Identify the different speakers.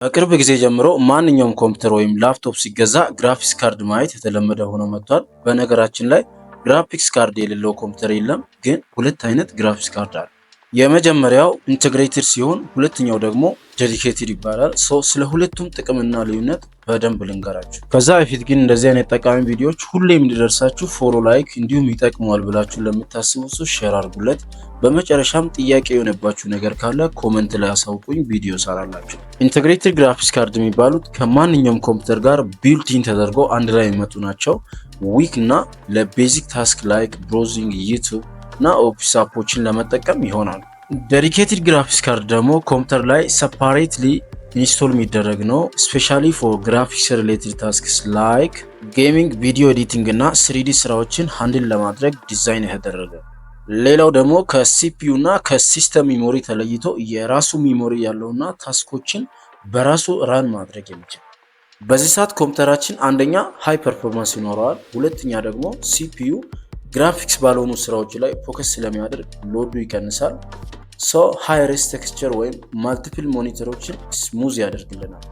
Speaker 1: በቅርብ ጊዜ ጀምሮ ማንኛውም ኮምፒውተር ወይም ላፕቶፕ ሲገዛ ግራፊክስ ካርድ ማየት የተለመደ ሆኖ መጥቷል። በነገራችን ላይ ግራፊክስ ካርድ የሌለው ኮምፒውተር የለም፣ ግን ሁለት አይነት ግራፊክስ ካርድ አለ። የመጀመሪያው ኢንተግሬትድ ሲሆን ሁለተኛው ደግሞ ዴዲኬትድ ይባላል። ስለ ሁለቱም ጥቅምና ልዩነት በደንብ ልንገራችሁ። ከዛ በፊት ግን እንደዚህ አይነት ጠቃሚ ቪዲዮዎች ሁሌም እንዲደርሳችሁ ፎሎ፣ ላይክ እንዲሁም ይጠቅመዋል ብላችሁ ለምታስቡ ሰው ሼር አድርጉለት። በመጨረሻም ጥያቄ የሆነባችሁ ነገር ካለ ኮመንት ላይ አሳውቁኝ፣ ቪዲዮ ሰራላችሁ። ኢንተግሬትድ ግራፊክስ ካርድ የሚባሉት ከማንኛውም ኮምፒውተር ጋር ቢልት-ኢን ተደርገው አንድ ላይ የሚመጡ ናቸው። ዊክ እና ለቤዚክ ታስክ ላይክ ብሮዚንግ፣ ዩቲዩብ እና ኦፊስ አፖችን ለመጠቀም ይሆናል። ዴዲኬትድ ግራፊክስ ካርድ ደግሞ ኮምፒውተር ላይ ሰፓሬትሊ ኢንስቶል የሚደረግ ነው። ስፔሻሊ ፎር ግራፊክስ ሪሌትድ ታስክስ ላይክ ጌሚንግ፣ ቪዲዮ ኤዲቲንግ እና 3D ስራዎችን ሃንድል ለማድረግ ዲዛይን የተደረገ። ሌላው ደግሞ ከሲፒዩ እና ከሲስተም ሚሞሪ ተለይቶ የራሱ ሚሞሪ ያለውና ታስኮችን በራሱ ራን ማድረግ የሚችል። በዚህ ሰዓት ኮምፒውተራችን አንደኛ ሃይ ፐርፎርማንስ ይኖረዋል፣ ሁለተኛ ደግሞ ሲፒዩ ግራፊክስ ባልሆኑ ስራዎች ላይ ፎከስ ስለሚያደርግ ሎዱ ይቀንሳል። ሃይ ሬስ ቴክስቸር ወይም ማልቲፕል ሞኒተሮችን ስሙዝ ያደርግልናል።